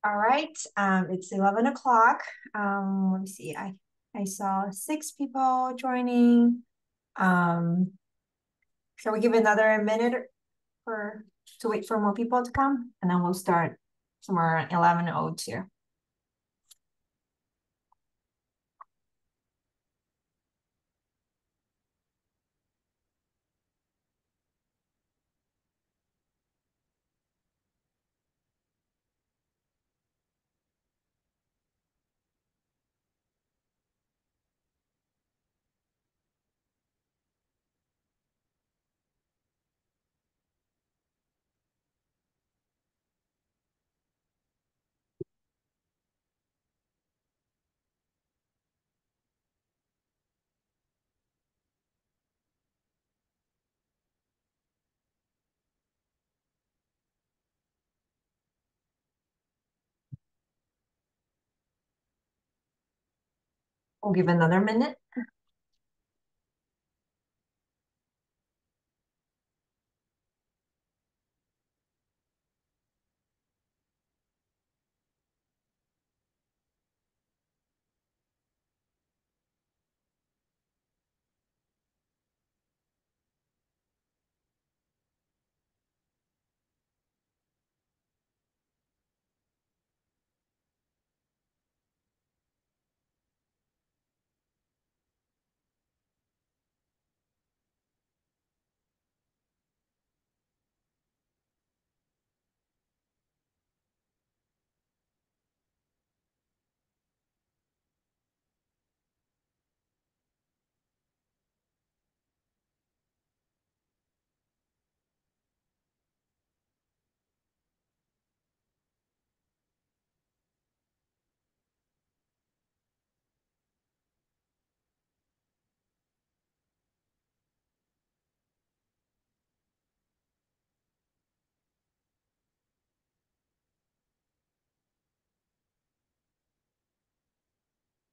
All right, it's 11 o'clock. Let me see. I saw 6 people joining. Um, shall we give another minute for to wait for more people to come, and then we'll start somewhere around 11:02. We'll give another minute.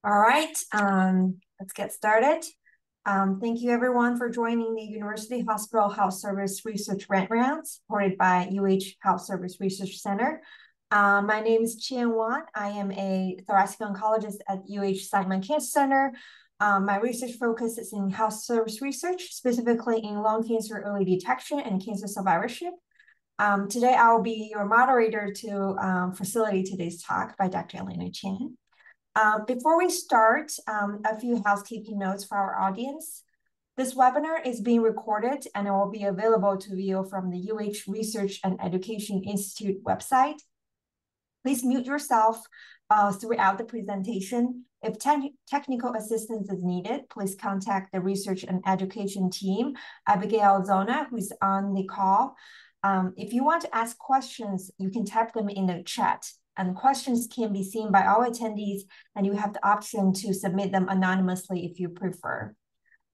All right, let's get started. Thank you everyone for joining the University Hospital Health Service Research Grant Round, supported by UH Health Service Research Center. My name is Chien. I am a thoracic oncologist at UH Simon Cancer Center. My research focus is in health service research, specifically in lung cancer early detection and cancer survivorship. Today, I will be your moderator to facilitate today's talk by Dr. Alyna Chien. Before we start, a few housekeeping notes for our audience. This webinar is being recorded and it will be available to view from the UH Research and Education Institute website. Please mute yourself throughout the presentation. If technical assistance is needed, please contact the Research and Education team, Abigail Zona, who's on the call. If you want to ask questions, you can type them in the chat, and questions can be seen by all attendees, and you have the option to submit them anonymously if you prefer.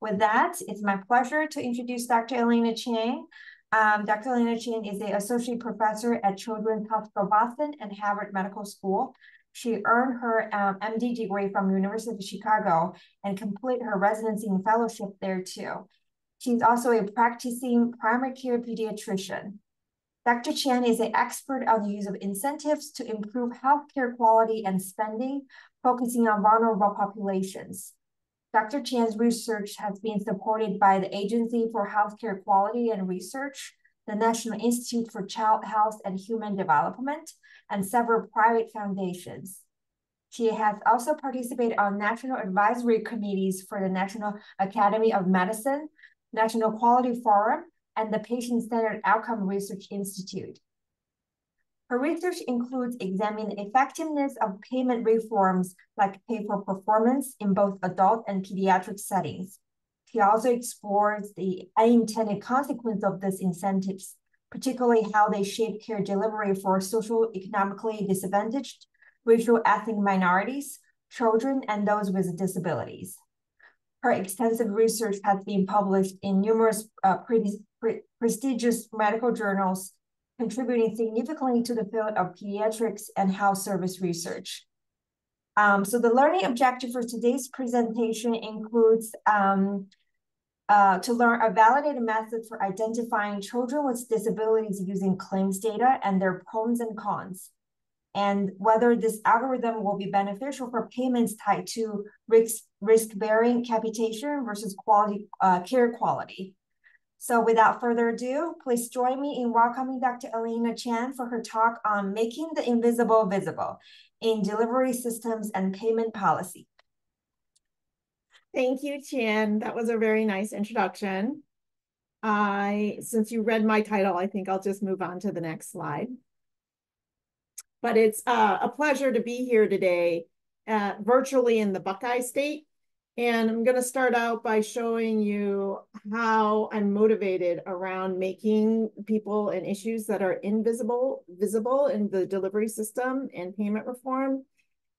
With that, it's my pleasure to introduce Dr. Alyna Chien. Dr. Alyna Chien is an associate professor at Children's Hospital Boston and Harvard Medical School. She earned her MD degree from University of Chicago and completed her residency and fellowship there too. She's also a practicing primary care pediatrician. Dr. Chien is an expert on the use of incentives to improve healthcare quality and spending, focusing on vulnerable populations. Dr. Chien's research has been supported by the Agency for Healthcare Quality and Research, the National Institute for Child Health and Human Development, and several private foundations. She has also participated on national advisory committees for the National Academy of Medicine, National Quality Forum, and the Patient-Centered Outcome Research Institute. Her research includes examining the effectiveness of payment reforms like pay for performance in both adult and pediatric settings. She also explores the unintended consequence of these incentives, particularly how they shape care delivery for socioeconomically disadvantaged, racial ethnic minorities, children, and those with disabilities. Her extensive research has been published in numerous prestigious medical journals, contributing significantly to the field of pediatrics and health service research. So the learning objective for today's presentation includes to learn a validated method for identifying children with disabilities using claims data and their pros and cons, and whether this algorithm will be beneficial for payments tied to risk-bearing capitation versus care quality. So without further ado, please join me in welcoming Dr. Alyna Chien for her talk on making the invisible visible in delivery systems and payment policy. Thank you, Chien. That was a very nice introduction. Since you read my title, I think I'll just move on to the next slide. But it's a pleasure to be here today, virtually in the Buckeye State. And I'm going to start out by showing you how I'm motivated around making people and issues that are invisible visible in the delivery system and payment reform.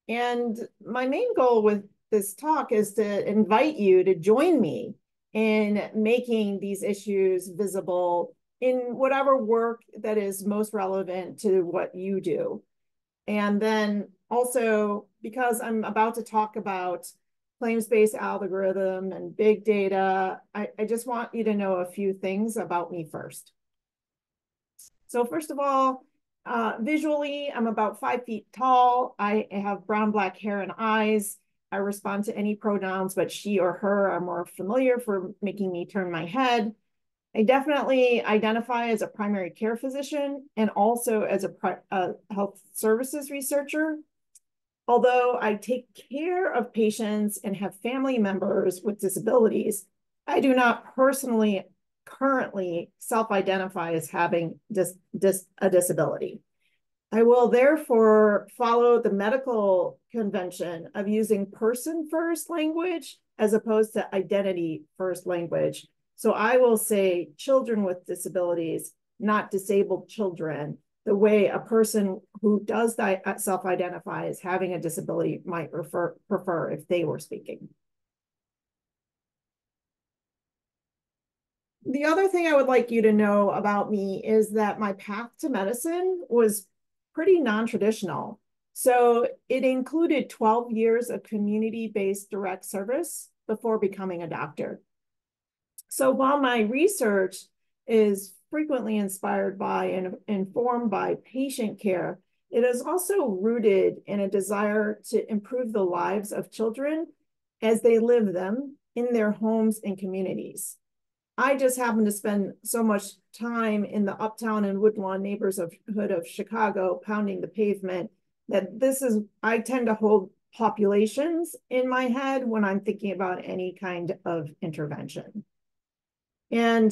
And my main goal with this talk is to invite you to join me in making these issues visible in whatever work that is most relevant to what you do. And then also, because I'm about to talk about claims-based algorithm and big data, I just want you to know a few things about me first. So first of all, visually, I'm about 5 feet tall. I have brown-black hair and eyes. I respond to any pronouns, but she or her are more familiar for making me turn my head. I definitely identify as a primary care physician and also as a health services researcher. Although I take care of patients and have family members with disabilities, I do not personally currently self-identify as having a disability. I will therefore follow the medical convention of using person-first language as opposed to identity-first language. So I will say children with disabilities, not disabled children, the way a person who does self-identify as having a disability might prefer if they were speaking. The other thing I would like you to know about me is that my path to medicine was pretty non-traditional. So it included 12 years of community-based direct service before becoming a doctor. So while my research is frequently inspired by and informed by patient care, it is also rooted in a desire to improve the lives of children as they live them in their homes and communities. I just happen to spend so much time in the uptown and Woodlawn neighborhood of Chicago pounding the pavement that I tend to hold populations in my head when I'm thinking about any kind of intervention. And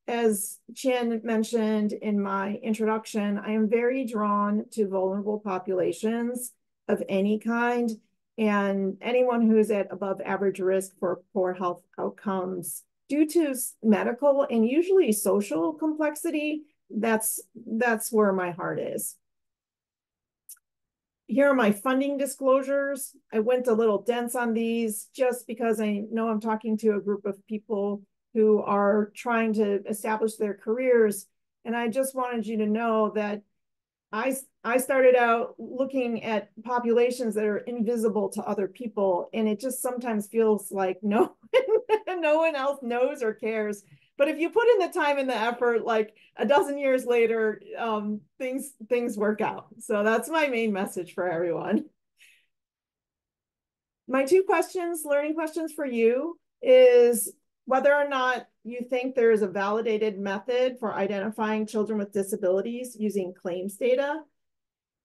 as Chien mentioned in my introduction, I am very drawn to vulnerable populations of any kind, and anyone who's at above average risk for poor health outcomes due to medical and usually social complexity. That's where my heart is. Here are my funding disclosures. I went a little dense on these just because I know I'm talking to a group of people who are trying to establish their careers. And I just wanted you to know that I started out looking at populations that are invisible to other people. And it just sometimes feels like no one else knows or cares. But if you put in the time and the effort, like a dozen years later, things work out. So that's my main message for everyone. My two learning questions for you is whether or not you think there is a validated method for identifying children with disabilities using claims data.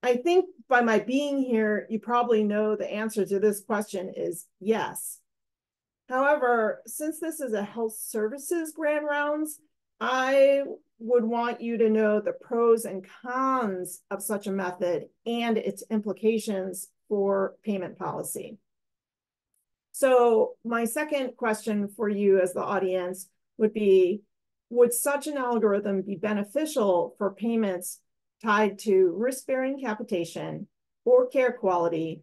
I think by my being here, you probably know the answer to this question is yes. However, since this is a health services grand rounds, I would want you to know the pros and cons of such a method and its implications for payment policy. So my second question for you as the audience would be, would such an algorithm be beneficial for payments tied to risk-bearing capitation or care quality,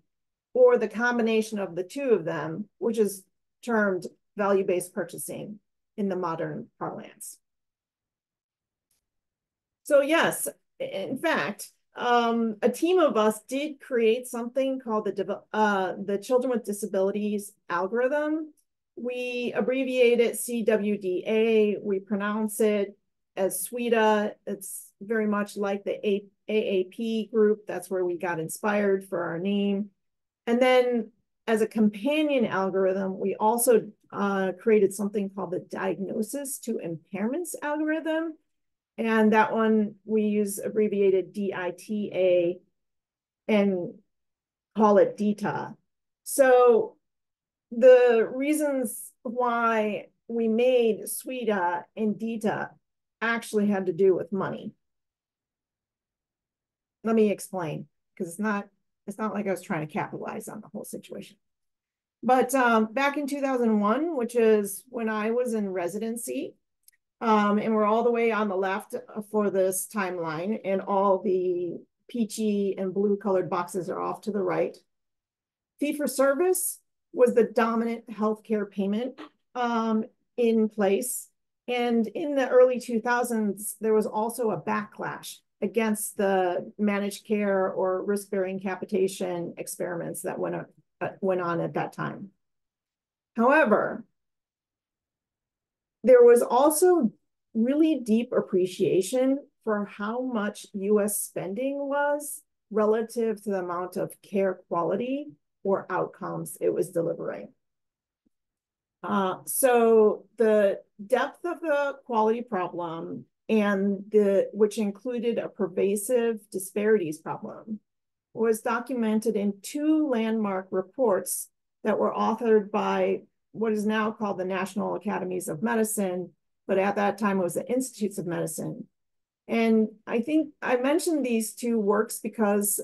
or the combination of the two of them, which is termed value-based purchasing in the modern parlance? So yes, in fact, a team of us did create something called the Children with Disabilities algorithm. We abbreviate it CWDA. We pronounce it as SWEDA. It's very much like the AAP group. That's where we got inspired for our name. And then as a companion algorithm, we also created something called the diagnosis to impairments algorithm. And that one we use abbreviated DITA and call it DITA. So the reasons why we made SWEDA and DITA actually had to do with money. Let me explain, because it's not like I was trying to capitalize on the whole situation. But back in 2001, which is when I was in residency, and we're all the way on the left for this timeline, and all the peachy and blue colored boxes are off to the right. Fee-for-service was the dominant healthcare payment in place. And in the early 2000s, there was also a backlash against the managed care or risk-bearing capitation experiments that went on at that time. However, there was also really deep appreciation for how much US spending was relative to the amount of care quality or outcomes it was delivering. So the depth of the quality problem and which included a pervasive disparities problem was documented in two landmark reports that were authored by what is now called the National Academies of Medicine, but at that time it was the Institutes of Medicine. And I think I mentioned these two works because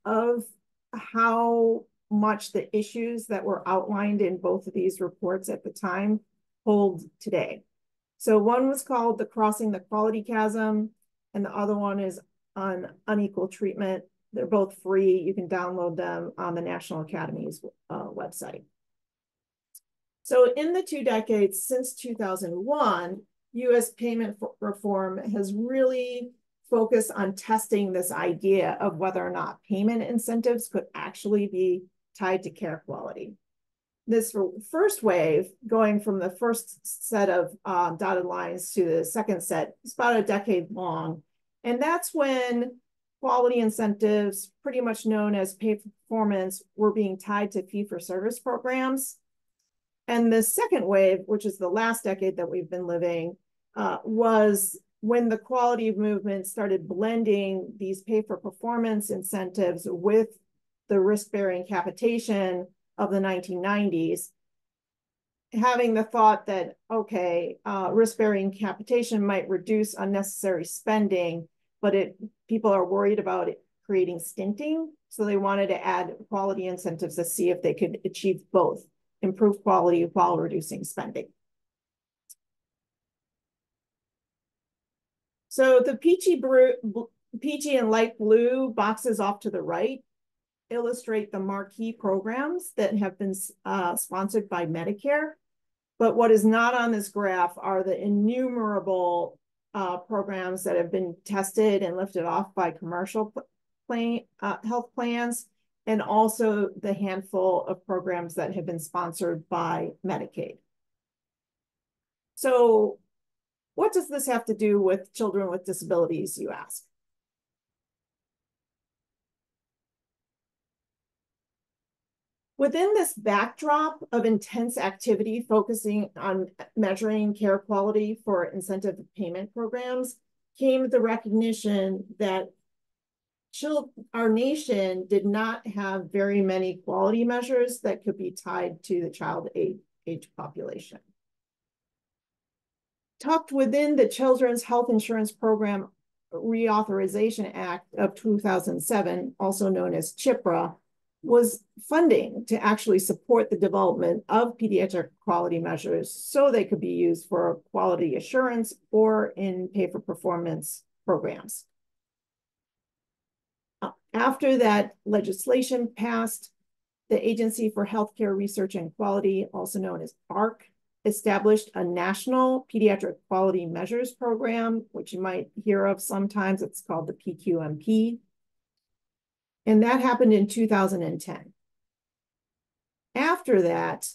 of how much the issues that were outlined in both of these reports at the time hold today. So one was called the Crossing the Quality Chasm, and the other one is on unequal treatment. They're both free. You can download them on the National Academy's website. So in the 2 decades since 2001, US payment reform has really focused on testing this idea of whether or not payment incentives could actually be tied to care quality. This first wave, going from the first set of dotted lines to the second set, is about a decade long. And that's when quality incentives, pretty much known as pay for performance, were being tied to fee-for-service programs. And the second wave, which is the last decade that we've been living, was when the quality movement started blending these pay-for-performance incentives with the risk-bearing capitation of the 1990s, having the thought that, okay, risk-bearing capitation might reduce unnecessary spending, but people are worried about it creating stinting. So they wanted to add quality incentives to see if they could achieve both, improve quality while reducing spending. So the peachy and light blue boxes off to the right illustrate the marquee programs that have been sponsored by Medicare. But what is not on this graph are the innumerable programs that have been tested and lifted off by commercial health plans, and also the handful of programs that have been sponsored by Medicaid. So what does this have to do with children with disabilities, you ask? Within this backdrop of intense activity focusing on measuring care quality for incentive payment programs came the recognition that our nation did not have very many quality measures that could be tied to the child age population. Tucked within the Children's Health Insurance Program Reauthorization Act of 2007, also known as CHIPRA, was funding to actually support the development of pediatric quality measures so they could be used for quality assurance or in pay-for-performance programs. After that legislation passed, the Agency for Healthcare Research and Quality, also known as AHRQ, established a national pediatric quality measures program, which you might hear of sometimes. It's called the PQMP. And that happened in 2010. After that,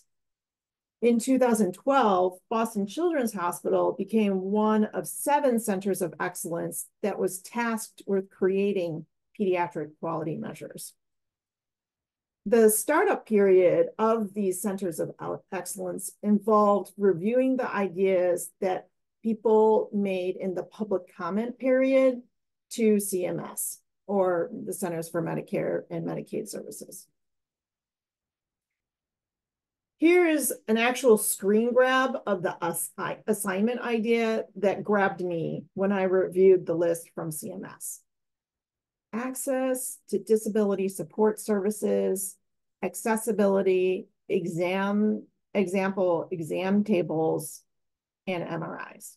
In 2012, Boston Children's Hospital became one of 7 centers of excellence that was tasked with creating pediatric quality measures. The startup period of these centers of excellence involved reviewing the ideas that people made in the public comment period to CMS, or the Centers for Medicare and Medicaid Services. Here is an actual screen grab of the assignment idea that grabbed me when I reviewed the list from CMS. Access to disability support services, accessibility, exam tables, and MRIs.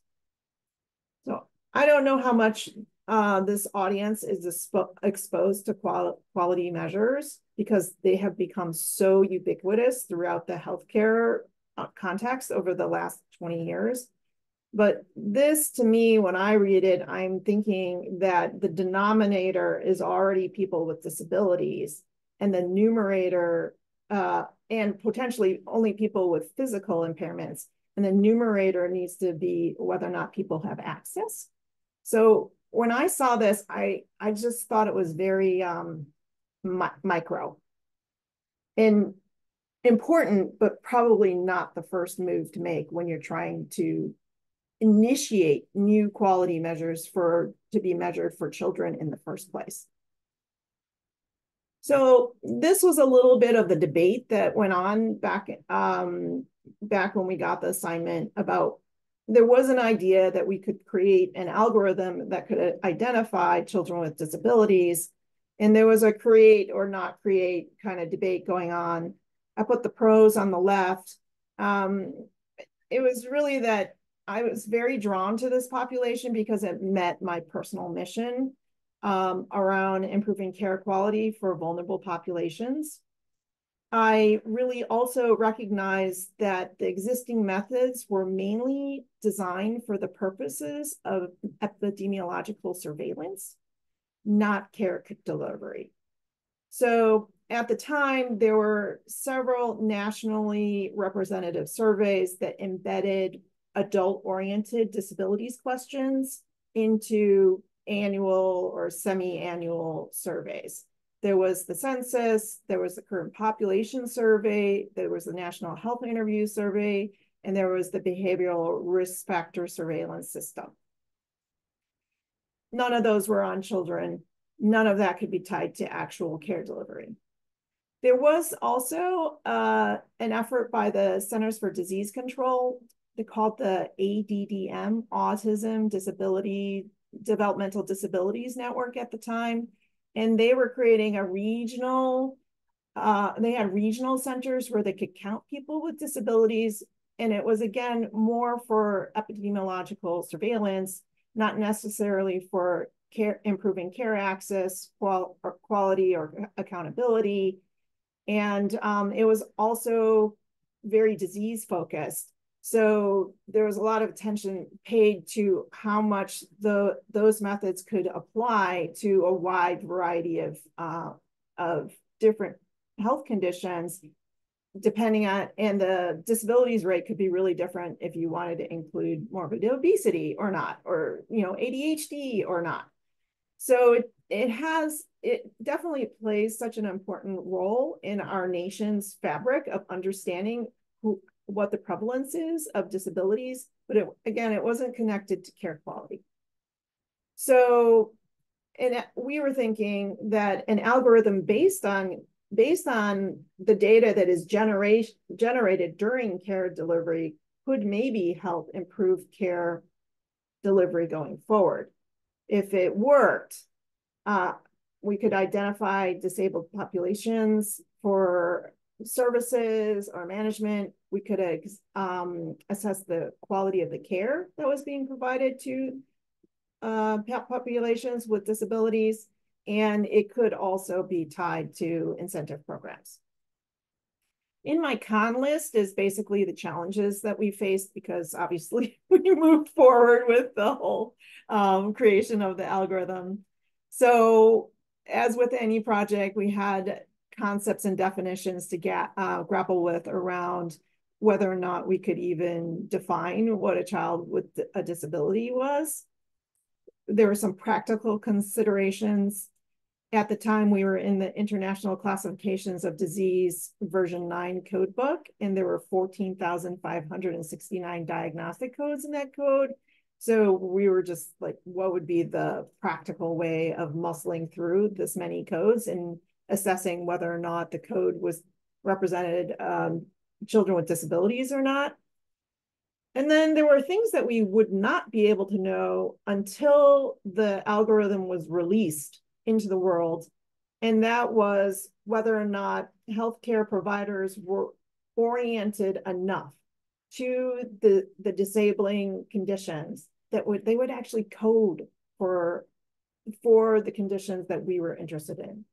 So I don't know how much this audience is exposed to quality measures, because they have become so ubiquitous throughout the healthcare context over the last 20 years. But this, to me, when I read it, I'm thinking that the denominator is already people with disabilities, and the numerator, and potentially only people with physical impairments, and the numerator needs to be whether or not people have access. So when I saw this, I just thought it was very micro and important, but probably not the first move to make when you're trying to initiate new quality measures to be measured for children in the first place. So this was a little bit of the debate that went on back when we got the assignment about, there was an idea that we could create an algorithm that could identify children with disabilities, and there was a create or not create kind of debate going on. I put the pros on the left. It was really that I was very drawn to this population because it met my personal mission around improving care quality for vulnerable populations. I really also recognized that the existing methods were mainly designed for the purposes of epidemiological surveillance, not care delivery. So at the time, there were several nationally representative surveys that embedded adult-oriented disabilities questions into annual or semi-annual surveys. There was the census, there was the current population survey, there was the National Health Interview Survey, and there was the behavioral risk factor surveillance system. None of those were on children. None of that could be tied to actual care delivery. There was also an effort by the Centers for Disease Control. They called the ADDM, Autism Developmental Disabilities Network at the time. And they were creating a regional, they had regional centers where they could count people with disabilities. And it was, again, more for epidemiological surveillance, not necessarily for improving care access, quality or accountability. And it was also very disease focused. So there was a lot of attention paid to how much those methods could apply to a wide variety of different health conditions, depending on, and the disabilities rate could be really different if you wanted to include morbid obesity or not, or ADHD or not. So it definitely plays such an important role in our nation's fabric of understanding what the prevalence is of disabilities, but again, it wasn't connected to care quality. So, and we were thinking that an algorithm based on the data that is generated during care delivery could maybe help improve care delivery going forward. If it worked, we could identify disabled populations for services or management. We could assess the quality of the care that was being provided to populations with disabilities, and it could also be tied to incentive programs. In my con list is basically the challenges that we faced, because obviously we moved forward with the whole creation of the algorithm. So as with any project, we had concepts and definitions to grapple with around whether or not we could even define what a child with a disability was. There were some practical considerations. At the time, we were in the International Classifications of Disease version 9 code book, and there were 14,569 diagnostic codes in that code. So we were just like, what would be the practical way of muscling through this many codes and assessing whether or not the code was represented children with disabilities or not? And then there were things that we would not be able to know until the algorithm was released into the world. And that was whether or not healthcare providers were oriented enough to the disabling conditions that they would actually code for the conditions that we were interested in.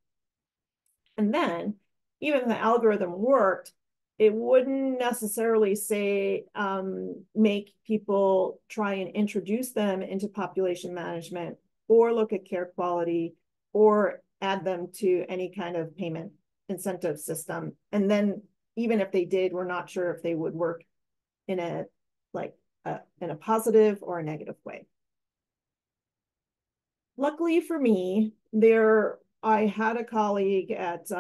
And then, even if the algorithm worked, it wouldn't necessarily say, make people try and introduce them into population management or look at care quality or add them to any kind of payment incentive system. And then even if they did, we're not sure if they would work in a positive or a negative way. Luckily for me, I had a colleague at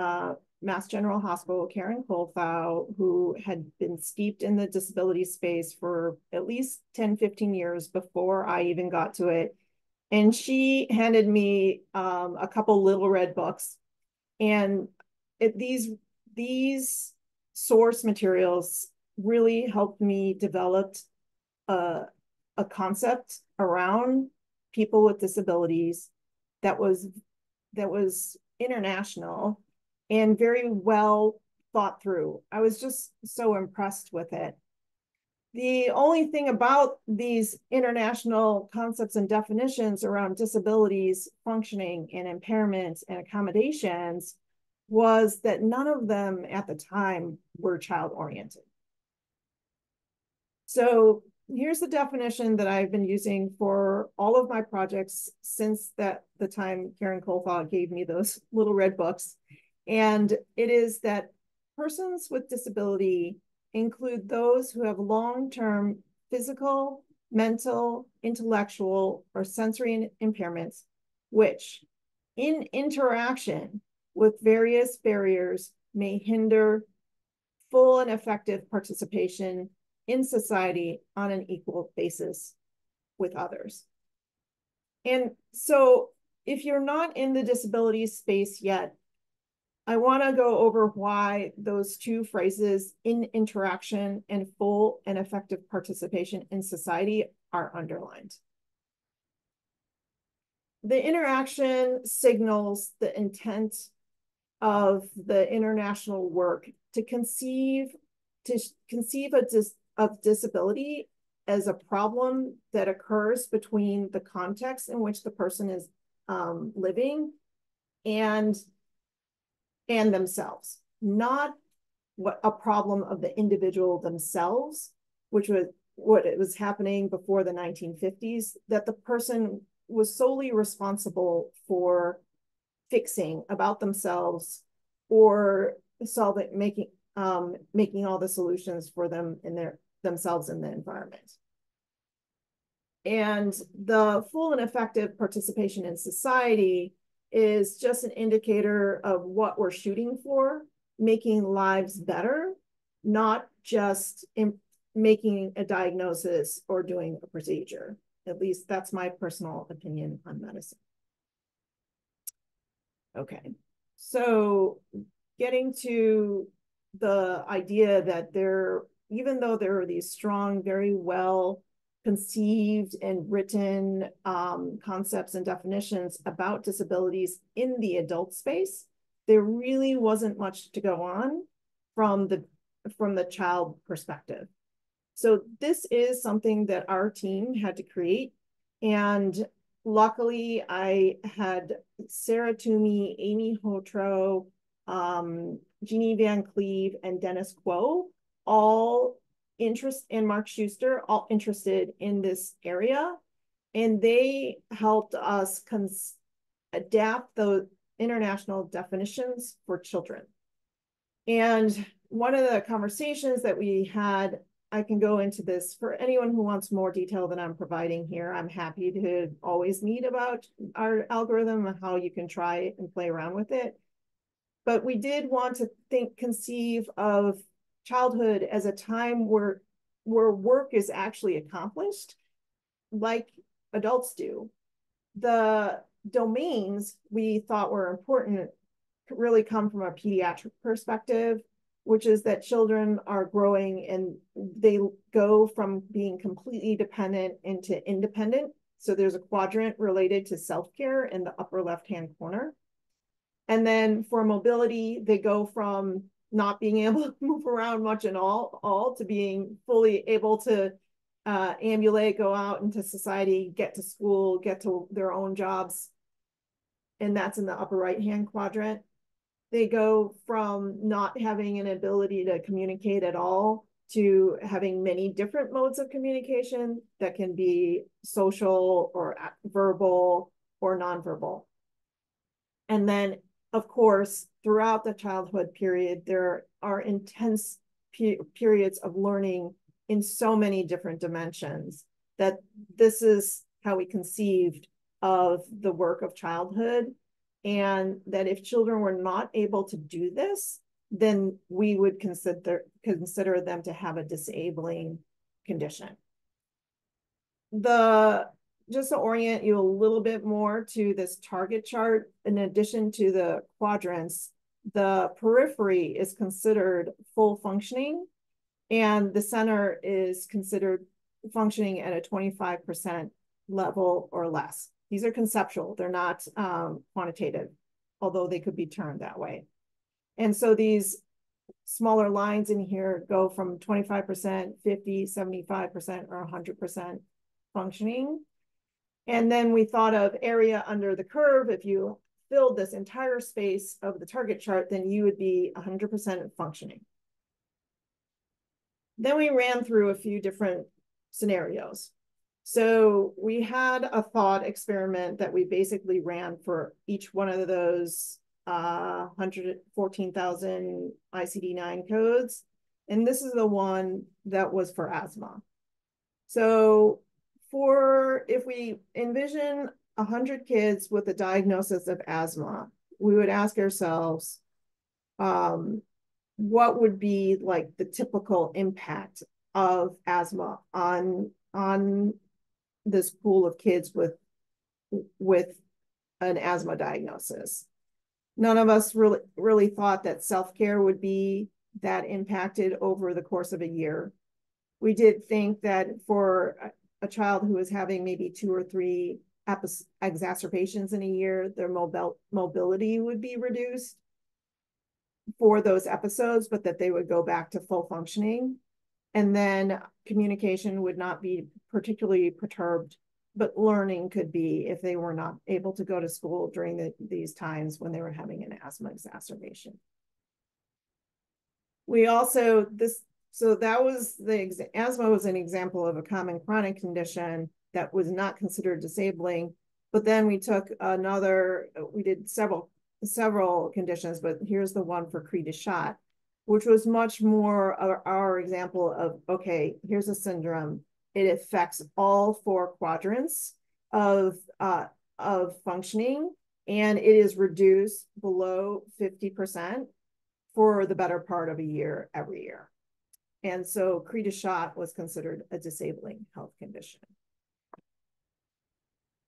Mass General Hospital, Karen Colthau, who had been steeped in the disability space for at least 10, 15 years before I even got to it. And she handed me a couple little red books. And these source materials really helped me develop a concept around people with disabilities that was international and very well thought through. I was just so impressed with it. The only thing about these international concepts and definitions around disabilities, functioning, and impairments and accommodations was that none of them at the time were child-oriented. So here's the definition that I've been using for all of my projects since the time Karen Colthau gave me those little red books. And it is that persons with disability include those who have long-term physical, mental, intellectual, or sensory impairments, which in interaction with various barriers may hinder full and effective participation in society on an equal basis with others. And so if you're not in the disability space yet, I want to go over why those two phrases, in interaction and full and effective participation in society, are underlined. The interaction signals the intent of the international work to conceive of disability as a problem that occurs between the context in which the person is living and themselves, not a problem of the individual themselves, which was what it was happening before the 1950s, that the person was solely responsible for fixing about themselves or making all the solutions for them in themselves in the environment. And the full and effective participation in society is just an indicator of what we're shooting for, making lives better, not just making a diagnosis or doing a procedure. At least that's my personal opinion on medicine. Okay, so getting to the idea that even though there are these strong, very well conceived and written concepts and definitions about disabilities in the adult space, there really wasn't much to go on from the child perspective. So this is something that our team had to create. And luckily, I had Sarah Toomey, Amy Hotro, Jeannie Van Cleve, and Dennis Quo, and Mark Schuster, all interested in this area. And they helped us adapt the international definitions for children. And one of the conversations that we had, I can go into this for anyone who wants more detail than I'm providing here. I'm happy to always meet about our algorithm and how you can try and play around with it. But we did want to conceive of childhood as a time where work is actually accomplished like adults do. The domains we thought were important really come from a pediatric perspective, which is that children are growing and they go from being completely dependent into independent. So there's a quadrant related to self-care in the upper left-hand corner. And then for mobility, they go from not being able to move around much at all to being fully able to ambulate, go out into society, get to school, get to their own jobs. And that's in the upper right-hand quadrant. They go from not having an ability to communicate at all to having many different modes of communication that can be social or verbal or nonverbal. And then, of course, throughout the childhood period, there are intense periods of learning in so many different dimensions that this is how we conceived of the work of childhood. And that if children were not able to do this, then we would consider them to have a disabling condition. Just to orient you a little bit more to this target chart, in addition to the quadrants, the periphery is considered full functioning, and the center is considered functioning at a 25% level or less. These are conceptual, they're not quantitative, although they could be termed that way. And so these smaller lines in here go from 25%, 50, 75%, or 100% functioning. And then we thought of area under the curve. If you filled this entire space of the target chart, then you would be 100% functioning. Then we ran through a few different scenarios. So we had a thought experiment that we basically ran for each one of those 114,000 ICD-9 codes. And this is the one that was for asthma. So if we envision 100 kids with a diagnosis of asthma, we would ask ourselves, what would be like the typical impact of asthma on this pool of kids with an asthma diagnosis? None of us really thought that self-care would be that impacted over the course of a year. We did think that for a child who is having maybe 2 or 3 exacerbations in a year, their mobility would be reduced for those episodes, but that they would go back to full functioning. And then communication would not be particularly perturbed, but learning could be if they were not able to go to school during these times when they were having an asthma exacerbation. We also, so that was asthma was an example of a common chronic condition that was not considered disabling. But then we took we did several conditions, but here's the one for Cri du Chat, which was much more our example of, okay, here's a syndrome. It affects all 4 quadrants of functioning, and it is reduced below 50% for the better part of a year every year. And so Cri du Chat was considered a disabling health condition.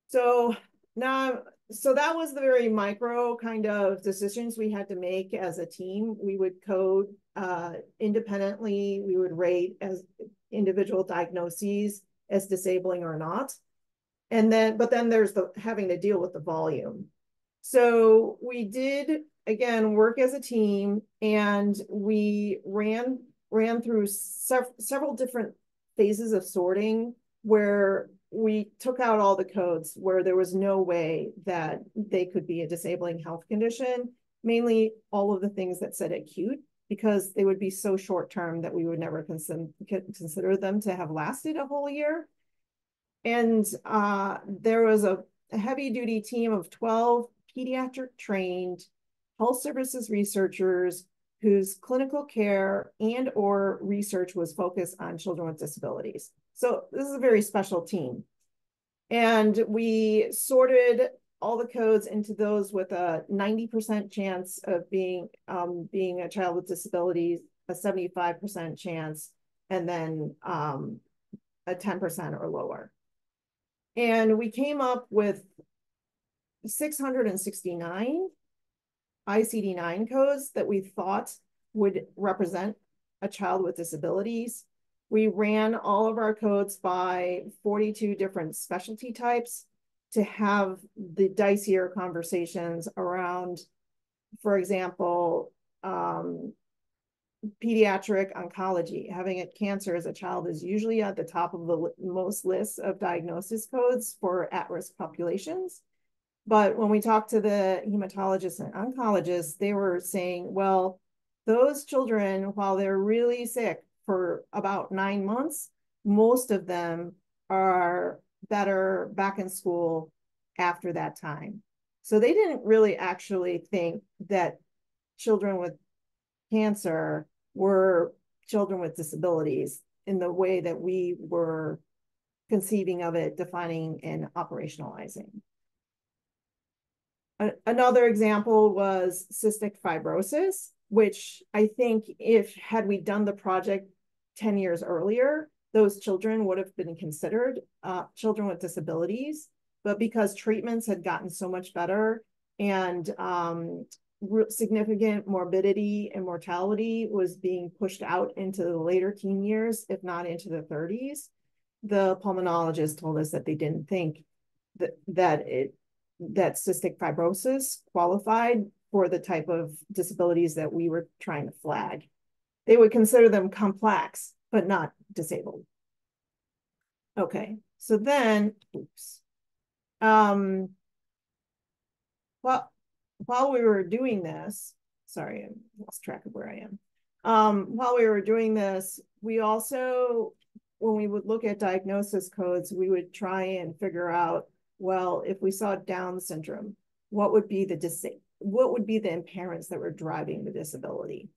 So that was the very micro kind of decisions we had to make as a team. We would code independently. We would rate as individual diagnoses as disabling or not. But then there's having to deal with the volume. So we did, again, work as a team, and we ran through several different phases of sorting where we took out all the codes where there was no way that they could be a disabling health condition, mainly all of the things that said acute, because they would be so short-term that we would never consider them to have lasted a whole year. And there was a heavy-duty team of 12 pediatric trained health services researchers whose clinical care and or research was focused on children with disabilities. So this is a very special team. And we sorted all the codes into those with a 90% chance of being a child with disabilities, a 75% chance, and then a 10% or lower. And we came up with 669 ICD-9 codes that we thought would represent a child with disabilities. We ran all of our codes by 42 different specialty types to have the dicier conversations around, for example, pediatric oncology. Having a cancer as a child is usually at the top of the most lists of diagnosis codes for at-risk populations. But when we talked to the hematologists and oncologists, they were saying, well, those children, while they're really sick for about 9 months, most of them are better back in school after that time. So they didn't really actually think that children with cancer were children with disabilities in the way that we were conceiving of it, defining and operationalizing. Another example was cystic fibrosis, which I think had we done the project 10 years earlier, those children would have been considered children with disabilities. But because treatments had gotten so much better and significant morbidity and mortality was being pushed out into the later teen years, if not into the 30s, the pulmonologist told us that they didn't think that cystic fibrosis qualified for the type of disabilities that we were trying to flag. They would consider them complex, but not disabled. Okay, so then, well, while we were doing this, sorry, I lost track of where I am. While we were doing this, we also, when we would look at diagnosis codes, we would try and figure out, well, if we saw Down syndrome, what would be the impairments that were driving the disability?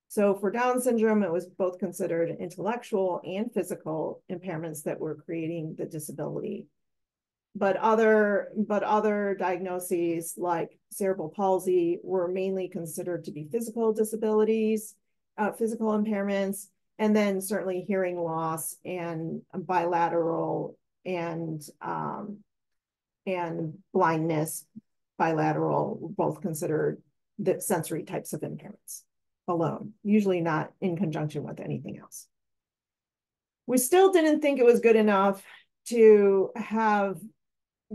So for Down syndrome, it was both considered intellectual and physical impairments that were creating the disability. But other diagnoses like cerebral palsy were mainly considered to be physical disabilities, physical impairments, and then certainly hearing loss and bilateral and blindness, bilateral, both considered the sensory types of impairments alone, usually not in conjunction with anything else. We still didn't think it was good enough to have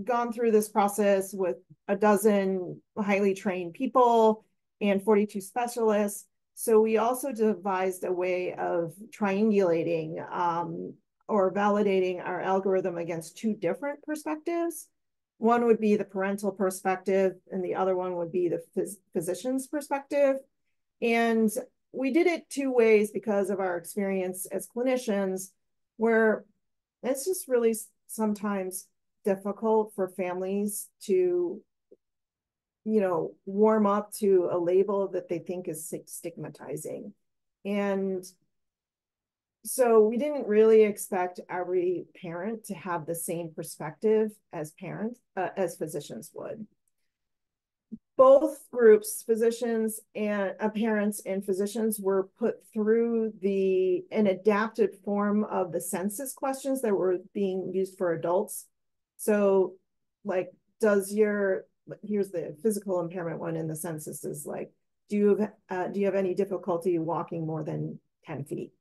gone through this process with a dozen highly trained people and 42 specialists. So we also devised a way of triangulating or validating our algorithm against two different perspectives. One would be the parental perspective, and the other one would be the physician's perspective. And we did it two ways because of our experience as clinicians, where it's just really sometimes difficult for families to, warm up to a label that they think is stigmatizing. And so we didn't really expect every parent to have the same perspective as physicians would. Both groups, physicians and parents and physicians, were put through an adapted form of the census questions that were being used for adults. So like, here's the physical impairment one in the census is like, do you have any difficulty walking more than 10 feet?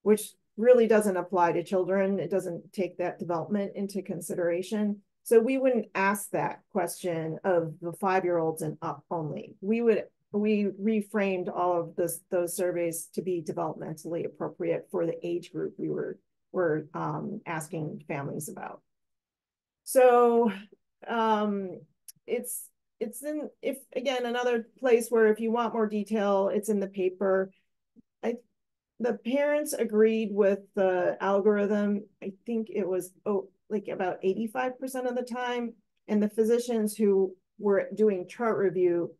Which really doesn't apply to children. It doesn't take that development into consideration. So we wouldn't ask that question of the 5-year-olds and up only. We reframed all of those surveys to be developmentally appropriate for the age group we were asking families about. So again, another place where if you want more detail, it's in the paper. The parents agreed with the algorithm. I think it was like about 85% of the time. And the physicians who were doing chart review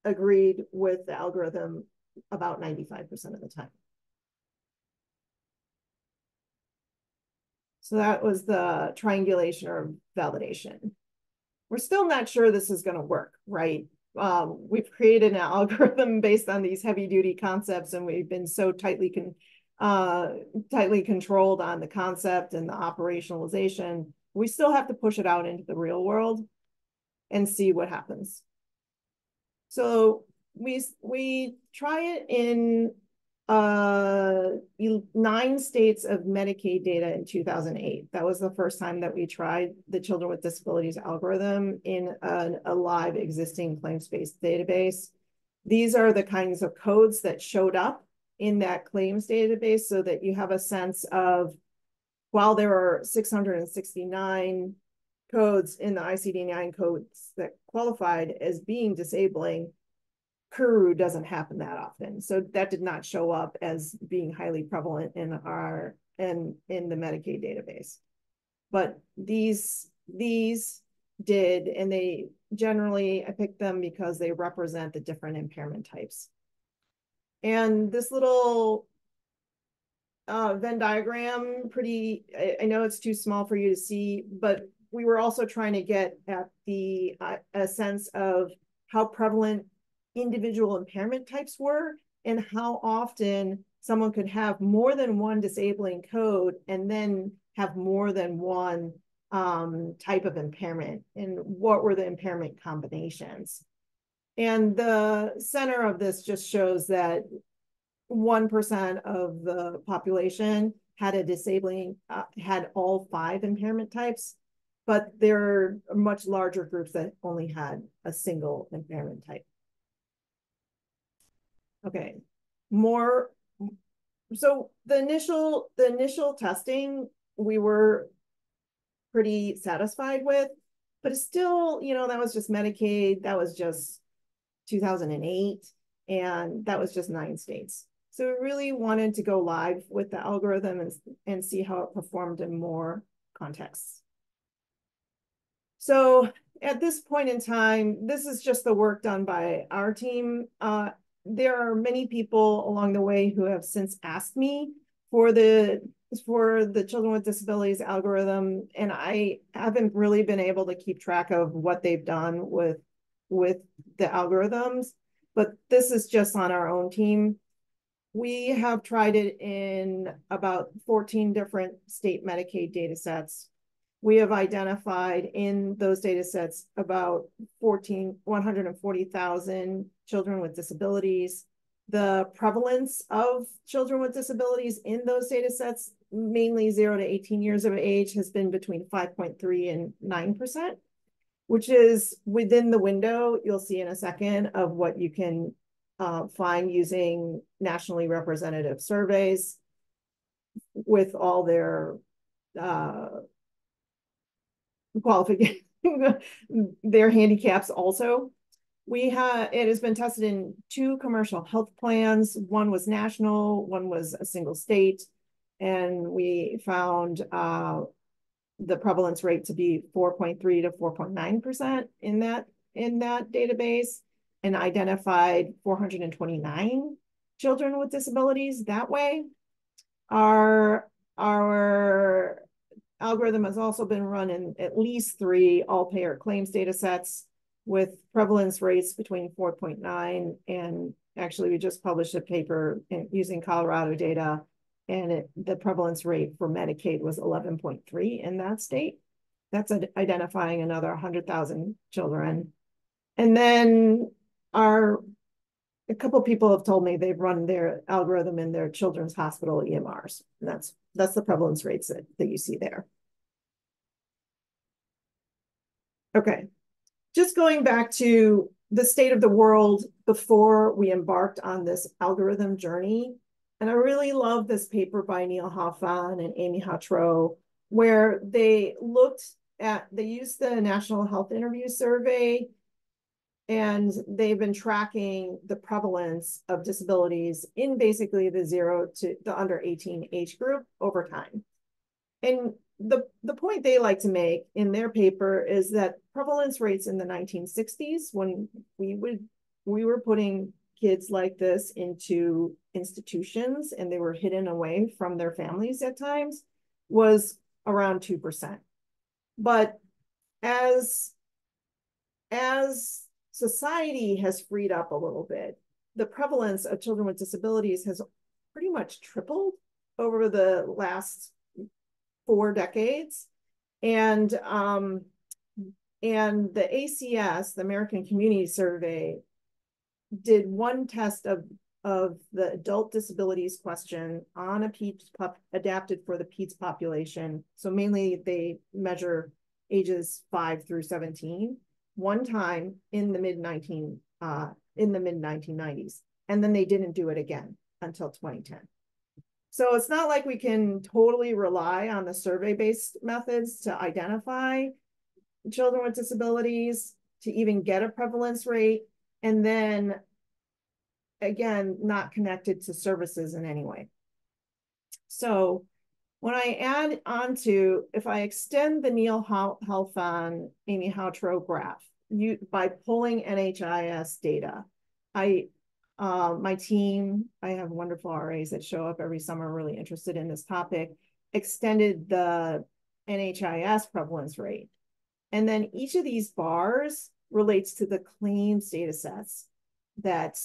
agreed with the algorithm about 95% of the time. So that was the triangulation or validation. We're still not sure this is going to work, right? We've created an algorithm based on these heavy duty concepts, and we've been so tightly controlled on the concept and the operationalization. We still have to push it out into the real world and see what happens. So we try it in 9 states of Medicaid data in 2008. That was the first time that we tried the Children with Disabilities algorithm in a live existing claims-based database. These are the kinds of codes that showed up in that claims database, so that you have a sense of, while there are 669 codes in the ICD-9 codes that qualified as being disabling, Kuru doesn't happen that often. So that did not show up as being highly prevalent in the Medicaid database. But these did, and they generally, I picked them because they represent the different impairment types. And this little Venn diagram, I know it's too small for you to see, but we were also trying to get at a sense of how prevalent individual impairment types were, and how often someone could have more than one disabling code and then have more than one type of impairment, and what were the impairment combinations. And the center of this just shows that 1% of the population had a disabling, had all 5 impairment types, but there are much larger groups that only had a single impairment type. Okay, so the initial testing we were pretty satisfied with, but it's still, that was just Medicaid, that was just 2008, and that was just 9 states. So we really wanted to go live with the algorithm and see how it performed in more contexts. So at this point in time, this is just the work done by our team. There are many people along the way who have since asked me for the Children with Disabilities algorithm, and I haven't really been able to keep track of what they've done with the algorithms, but this is just on our own team. We have tried it in about 14 different state Medicaid data sets. We have identified in those data sets about 140,000 children with disabilities. The prevalence of children with disabilities in those data sets, mainly 0 to 18 years of age, has been between 5.3 and 9%, which is within the window, you'll see in a second, of what you can find using nationally representative surveys with all their qualifications, their handicaps also. It has been tested in 2 commercial health plans. One was national, one was a single state. And we found the prevalence rate to be 4.3 to 4.9% in that database, and identified 429 children with disabilities that way. Our algorithm has also been run in at least 3 all-payer claims data sets with prevalence rates between 4.9 and actually we just published a paper using Colorado data, and the prevalence rate for Medicaid was 11.3 in that state. That's identifying another 100,000 children. And then a couple of people have told me they've run their algorithm in their children's hospital EMRs. And that's the prevalence rates that you see there. Okay, just going back to the state of the world before we embarked on this algorithm journey. And I really love this paper by Neil Hoffman and Amy Hatro, where they used the National Health Interview Survey, and they've been tracking the prevalence of disabilities in basically the 0 to the under 18 age group over time. And the point they like to make in their paper is that prevalence rates in the 1960s, when we were putting kids like this into institutions and they were hidden away from their families at times was around 2%. But as society has freed up a little bit, the prevalence of children with disabilities has pretty much tripled over the last 4 decades. And the ACS, the American Community Survey, did one test of the adult disabilities question on a PEDS adapted for the PEDS population. So mainly they measure ages 5 through 17 one time in the mid 1990s, and then they didn't do it again until 2010. So it's not like we can totally rely on the survey-based methods to identify children with disabilities, to even get a prevalence rate, and then again, not connected to services in any way. So when I add on to, if I extend the Neil Halfon, Amy Houtro graph, by pulling NHIS data, my team, I have wonderful RAs that show up every summer really interested in this topic, extended the NHIS prevalence rate. And then each of these bars relates to the claims data sets that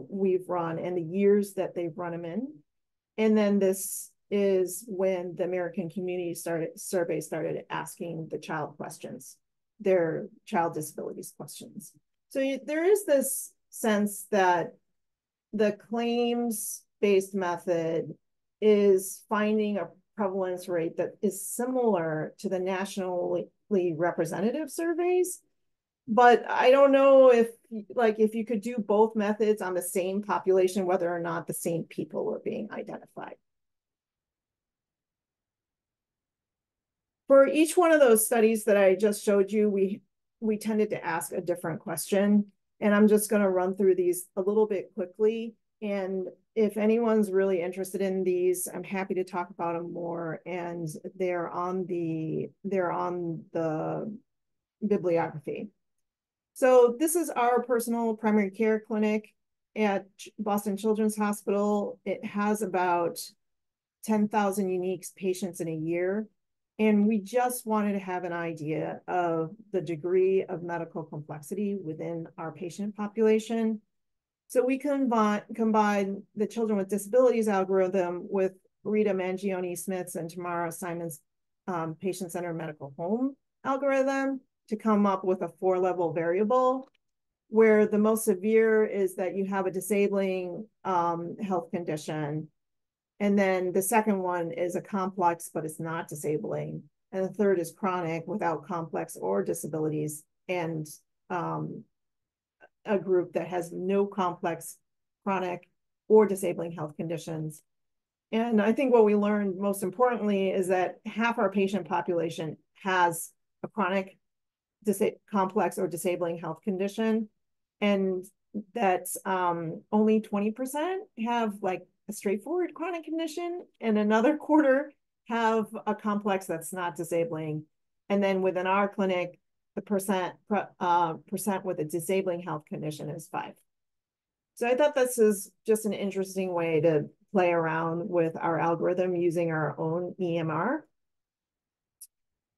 we've run and the years that they've run them in. And then this is when the American Community Survey started asking the child questions, their child disabilities questions. So there is this sense that the claims-based method is finding a prevalence rate that is similar to the nationally representative surveys. But I don't know if you could do both methods on the same population, whether or not the same people are being identified. For each one of those studies that I just showed you, we tended to ask a different question. And I'm just going to run through these a little bit quickly. And if anyone's really interested in these, I'm happy to talk about them more. And they're on the bibliography. So this is our personal primary care clinic at Boston Children's Hospital. It has about 10,000 unique patients in a year. And we just wanted to have an idea of the degree of medical complexity within our patient population. So we combine the children with disabilities algorithm with Rita Mangione-Smith's and Tamara Simon's patient-centered medical home algorithm to come up with a 4-level variable, where the most severe is that you have a disabling health condition. And then the second one is a complex, but it's not disabling. And the third is chronic without complex or disabilities, and a group that has no complex, chronic, or disabling health conditions. And I think what we learned most importantly is that half our patient population has a chronic, complex, or disabling health condition, and that only 20% have like a straightforward chronic condition, and another quarter have a complex that's not disabling. And then within our clinic, the percent with a disabling health condition is 5. So I thought this is just an interesting way to play around with our algorithm using our own EMR.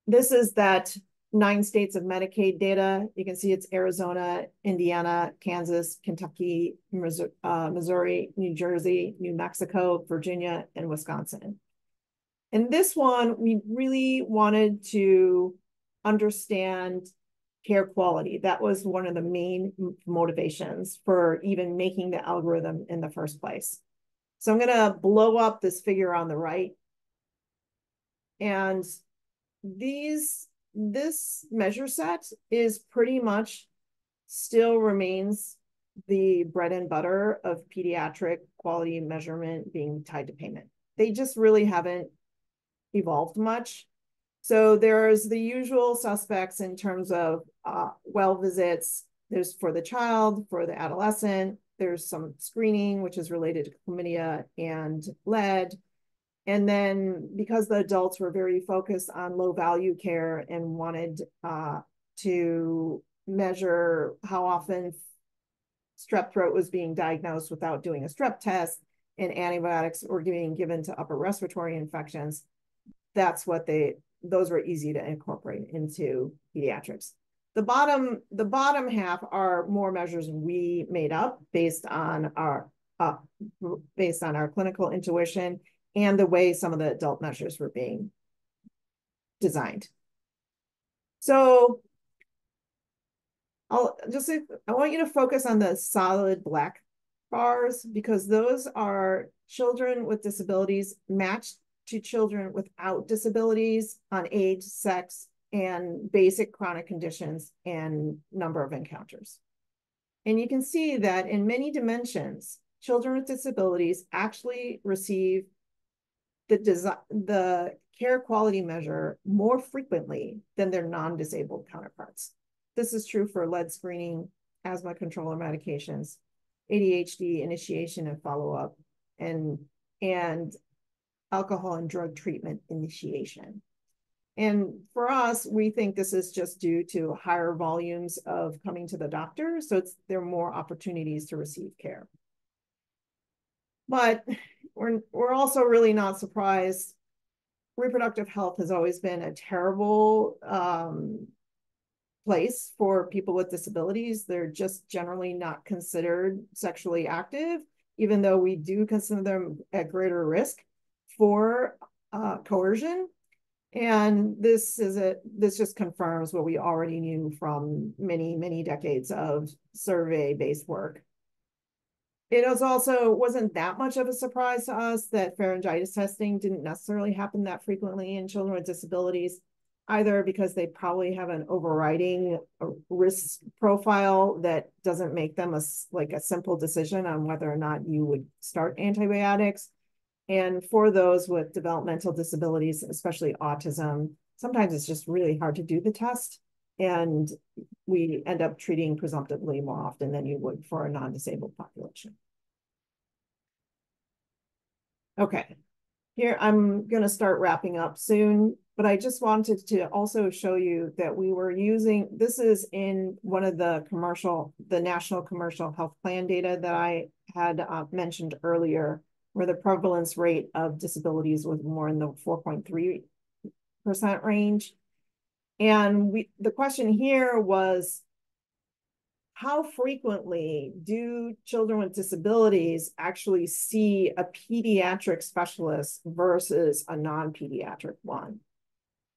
This is that 9 states of Medicaid data. You can see it's Arizona, Indiana, Kansas, Kentucky, Missouri, New Jersey, New Mexico, Virginia, and Wisconsin. And this one, we really wanted to understand care quality. That was one of the main motivations for even making the algorithm in the first place. So I'm going to blow up this figure on the right. And this measure set is pretty much still remains the bread and butter of pediatric quality measurement being tied to payment. They just really haven't evolved much. So there's the usual suspects in terms of well visits. There's for the child, for the adolescent. There's some screening, which is related to chlamydia and lead. And then because the adults were very focused on low value care and wanted to measure how often strep throat was being diagnosed without doing a strep test and antibiotics were being given to upper respiratory infections, those were easy to incorporate into pediatrics. The bottom half are more measures we made up based on our clinical intuition and the way some of the adult measures were being designed. So I want you to focus on the solid black bars because those are children with disabilities matched to children without disabilities on age, sex, and basic chronic conditions and number of encounters. And you can see that in many dimensions, children with disabilities actually receive the care quality measure more frequently than their non-disabled counterparts. This is true for lead screening, asthma control or medications, ADHD initiation and follow-up, and alcohol and drug treatment initiation. And for us, we think this is just due to higher volumes of coming to the doctor. So there are more opportunities to receive care. But we're also really not surprised. Reproductive health has always been a terrible place for people with disabilities. They're just generally not considered sexually active, even though we do consider them at greater risk for coercion. And this just confirms what we already knew from many, many decades of survey-based work. It wasn't that much of a surprise to us that pharyngitis testing didn't necessarily happen that frequently in children with disabilities, either because they probably have an overriding risk profile that doesn't make them a simple decision on whether or not you would start antibiotics. And for those with developmental disabilities, especially autism, sometimes it's just really hard to do the test. And we end up treating presumptively more often than you would for a non-disabled population. Okay, here I'm going to start wrapping up soon, but I just wanted to also show you that we were using, this is in one of the National Commercial Health Plan data that I had mentioned earlier, where the prevalence rate of disabilities was more in the 4.3% range. And the question here was, how frequently do children with disabilities actually see a pediatric specialist versus a non-pediatric one?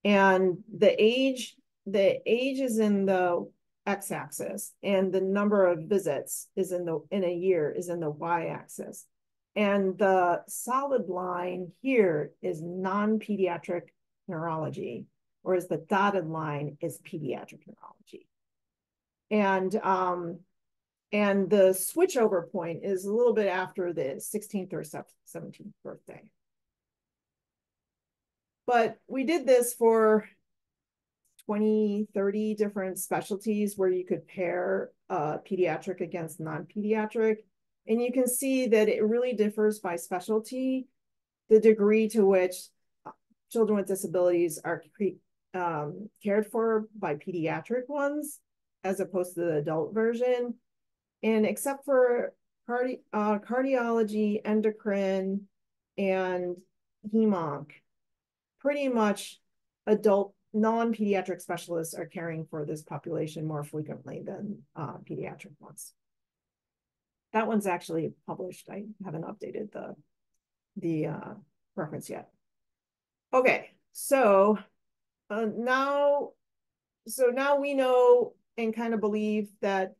And the age is in the x-axis, and the number of visits is in a year is in the y-axis. And the solid line here is non-pediatric neurology, whereas the dotted line is pediatric neurology. And the switchover point is a little bit after the 16th or 17th birthday. But we did this for 20, 30 different specialties where you could pair pediatric against non-pediatric. And you can see that it really differs by specialty, the degree to which children with disabilities are cared for by pediatric ones, as opposed to the adult version. And except for cardiology, endocrine, and hemonc, pretty much adult non-pediatric specialists are caring for this population more frequently than pediatric ones. That one's actually published. I haven't updated the reference yet. Okay, so now we know and kind of believe that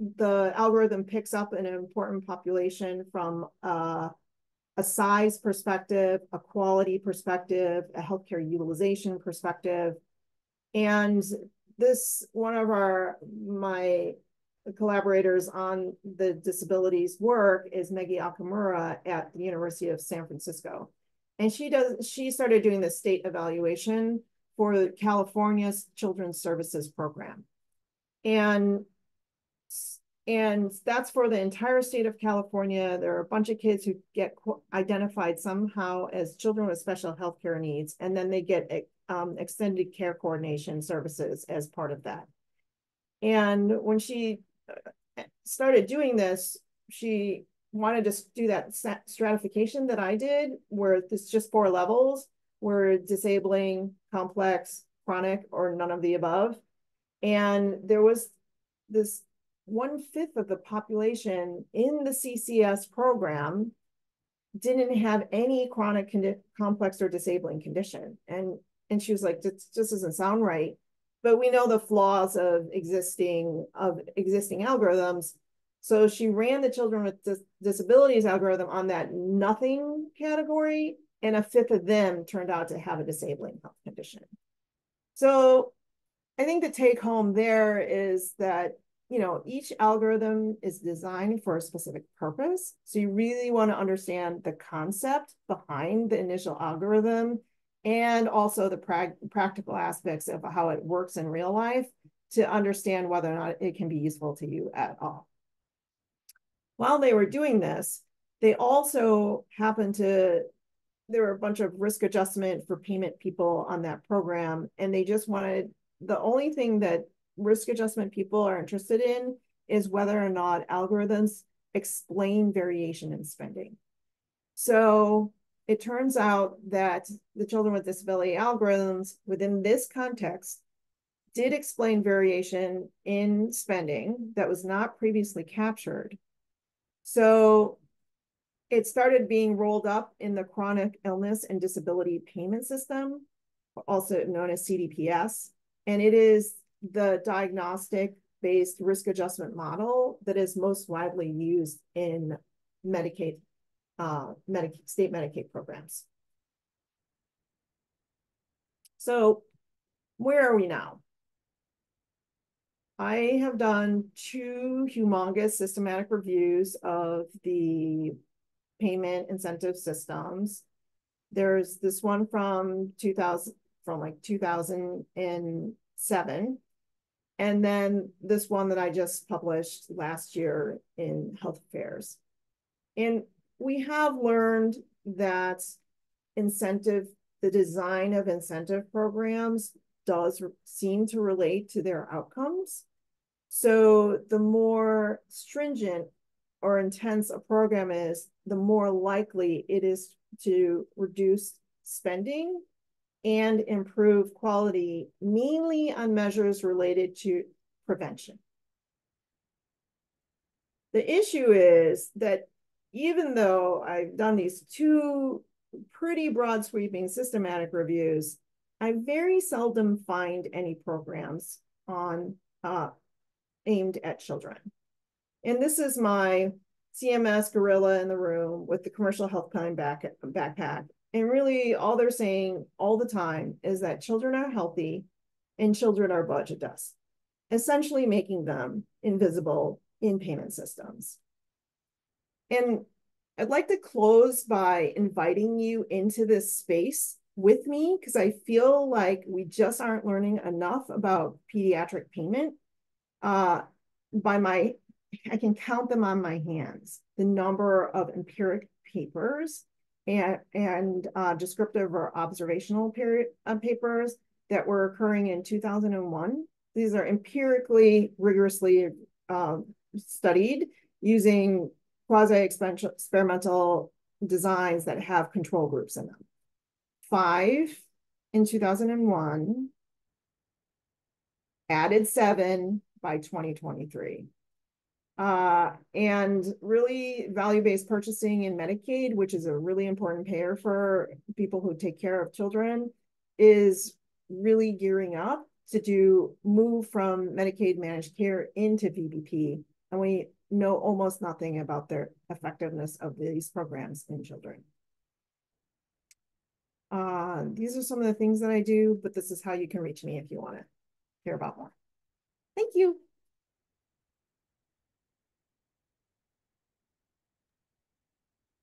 the algorithm picks up an important population from a size perspective, a quality perspective, a healthcare utilization perspective. And one of my collaborators on the disabilities work is Meggie Akamura at the University of San Francisco. And she started doing the state evaluation for California's Children's Services Program. And that's for the entire state of California. There are a bunch of kids who get identified somehow as children with special healthcare needs, and then they get extended care coordination services as part of that. And when she started doing this, she wanted to do that stratification that I did, where it's just 4 levels, where disabling, complex, chronic, or none of the above. And there was this 1/5 of the population in the CCS program didn't have any chronic, complex, or disabling condition. And she was like, this just doesn't sound right. But we know the flaws of existing algorithms. So she ran the children with disabilities algorithm on that nothing category, and 1/5 of them turned out to have a disabling health condition. So I think the take home there is that, each algorithm is designed for a specific purpose. So you really want to understand the concept behind the initial algorithm, and also the practical aspects of how it works in real life, to understand whether or not it can be useful to you at all. While they were doing this, they also happened to, there were a bunch of risk adjustment for payment people on that program, and they just wanted, the only thing that risk adjustment people are interested in is whether or not algorithms explain variation in spending. So it turns out that the children with disability algorithms within this context did explain variation in spending that was not previously captured. So it started being rolled up in the chronic illness and disability payment system, also known as CDPS. And it is the diagnostic-based risk adjustment model that is most widely used in Medicaid, state Medicaid programs. So where are we now? I have done 2 humongous systematic reviews of the payment incentive systems. There's this one from 2007. And then this one that I just published last year in Health Affairs. And we have learned that the design of incentive programs does seem to relate to their outcomes. So the more stringent or intense a program is, the more likely it is to reduce spending and improve quality, mainly on measures related to prevention. The issue is that even though I've done these 2 pretty broad sweeping systematic reviews, I very seldom find any programs aimed at children. And this is my CMS gorilla in the room with the commercial health plan backpack. And really all they're saying all the time is that children are healthy and children are budget dust, essentially making them invisible in payment systems. And I'd like to close by inviting you into this space with me, because I feel like we just aren't learning enough about pediatric payment. I can count them on my hands, the number of empiric papers and descriptive or observational papers that were occurring in 2001. These are empirically, rigorously studied using quasi-experimental designs that have control groups in them. 5 in 2001, added 7 by 2023. And really value-based purchasing in Medicaid, which is a really important payer for people who take care of children, is really gearing up to move from Medicaid managed care into VBP. And we know almost nothing about their effectiveness of these programs in children. These are some of the things that I do, but this is how you can reach me if you want to hear about more. Thank you.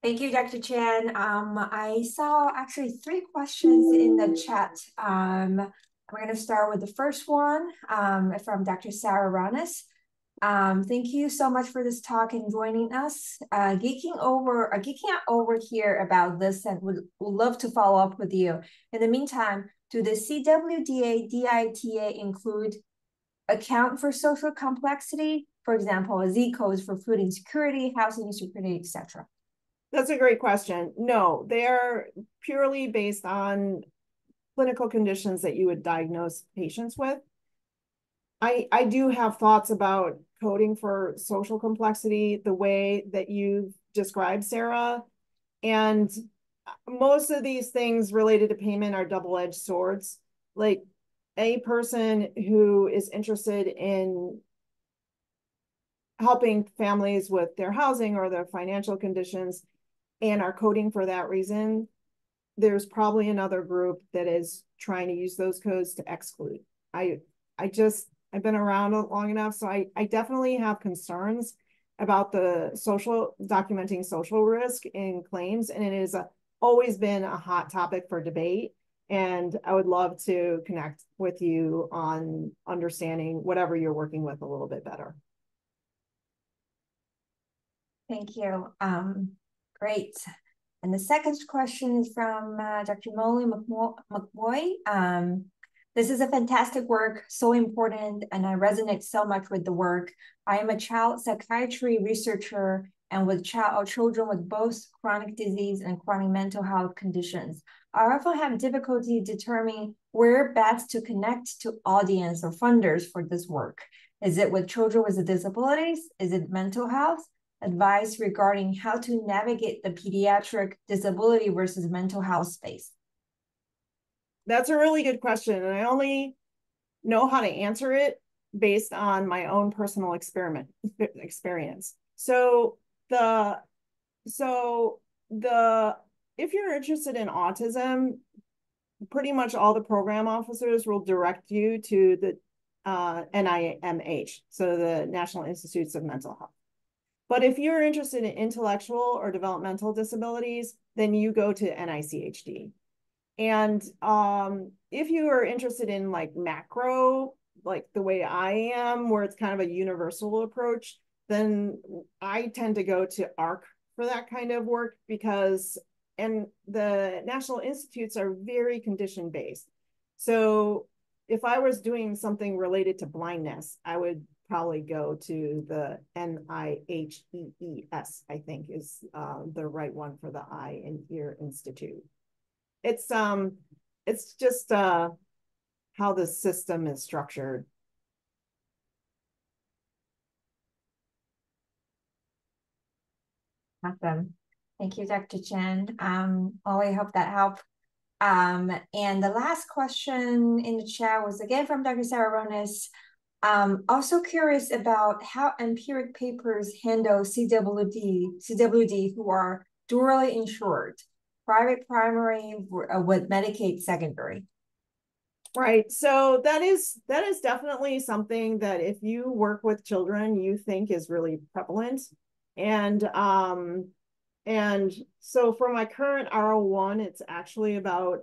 Thank you, Dr. Chien. I saw actually 3 questions in the chat. We're going to start with the first one from Dr. Sarah Ranis. Thank you so much for this talk and joining us. Geeking out over here about this, and would love to follow up with you. In the meantime, do the CWDA DITA include account for social complexity? For example, Z codes for food insecurity, housing insecurity, etc. That's a great question. No, they are purely based on clinical conditions that you would diagnose patients with. I do have thoughts about coding for social complexity the way that you've described, Sarah. And most of these things related to payment are double-edged swords. Like a person who is interested in helping families with their housing or their financial conditions and are coding for that reason, there's probably another group that is trying to use those codes to exclude. I've been around long enough, so I definitely have concerns about the documenting social risk in claims, and it has always been a hot topic for debate. And I would love to connect with you on understanding whatever you're working with a little bit better. Thank you. Great. And the second question is from Dr. Molly McBoy. This is a fantastic work, so important, and I resonate so much with the work. I am a child psychiatry researcher and with children with both chronic disease and chronic mental health conditions. I often have difficulty determining where best to connect to audience or funders for this work. Is it with children with disabilities? Is it mental health? Advice regarding how to navigate the pediatric disability versus mental health space? That's a really good question, and I only know how to answer it based on my own personal experience. So if you're interested in autism, pretty much all the program officers will direct you to the NIMH, so the National Institutes of Mental Health. But if you're interested in intellectual or developmental disabilities, then you go to NICHD. And if you are interested in like macro, like the way I am, where it's kind of a universal approach, then I tend to go to ARC for that kind of work and the National Institutes are very condition-based. So if I was doing something related to blindness, I would probably go to the NIHEES, I think is the right one for the Eye and Ear Institute. It's just how the system is structured. Awesome. Thank you, Dr. Chien. I hope that helped. And the last question in the chat was again from Dr. Sarah Ronis. Also curious about how empiric papers handle CWD who are dually insured, private primary with Medicaid secondary. Right. So that is definitely something that if you work with children, you think is really prevalent. And so for my current R01, it's actually about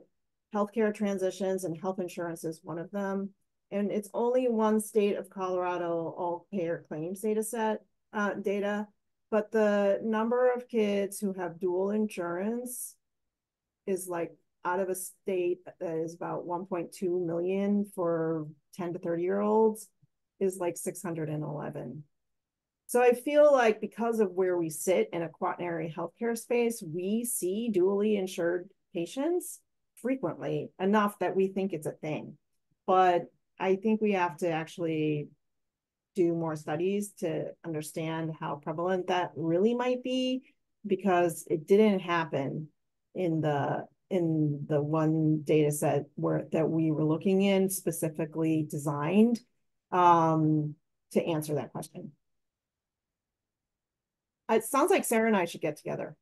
healthcare transitions, and health insurance is one of them. And it's only one state of Colorado all payer claims data, but the number of kids who have dual insurance is like out of a state that is about 1.2 million for 10 to 30-year-olds is like 611. So I feel like because of where we sit in a quaternary healthcare space, we see dually insured patients frequently enough that we think it's a thing. But I think we have to actually do more studies to understand how prevalent that really might be, because it didn't happen in the one data set that we were looking in, specifically designed to answer that question. It sounds like Sarah and I should get together.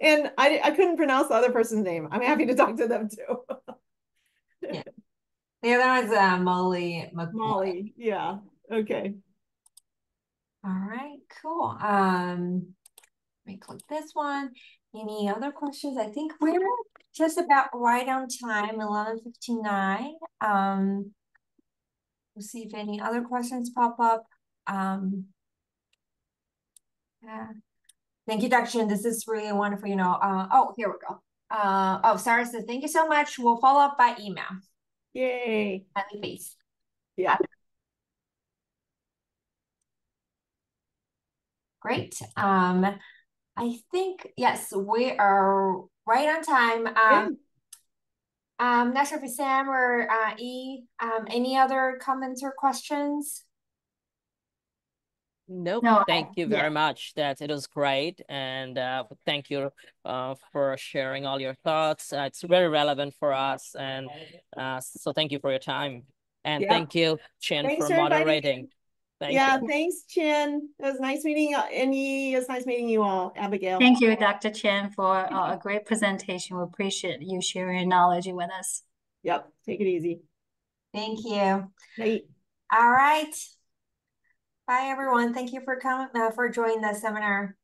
And I couldn't pronounce the other person's name. I'm happy to talk to them too. Yeah. The other one's Molly McBoy. Molly, yeah. Okay. All right, cool. Let me click this one. Any other questions? I think we're just about right on time, 11:59. We'll see if any other questions pop up. Yeah. Thank you, Dr. Chien. This is really wonderful. Oh, here we go. Sarah says, thank you so much. We'll follow up by email. Yay. Happy face. Yeah. Great. I think, yes, we are right on time. Yeah. Not sure if it's Sam or E, any other comments or questions? Nope. No, Thank you very yeah. much. That it was great, and thank you for sharing all your thoughts. It's very relevant for us, and so thank you for your time, and Yeah. thank you, Chien, Thanks for for inviting me. moderating. Thank Yeah, you. thanks, Chien. It was nice meeting and it was nice meeting you all, Abigail. Thank you, Dr. Chien, for a great presentation. We appreciate you sharing your knowledge with us. Yep, take it easy. Thank you. Night. All right. Bye, everyone. Thank you for coming, for joining the seminar.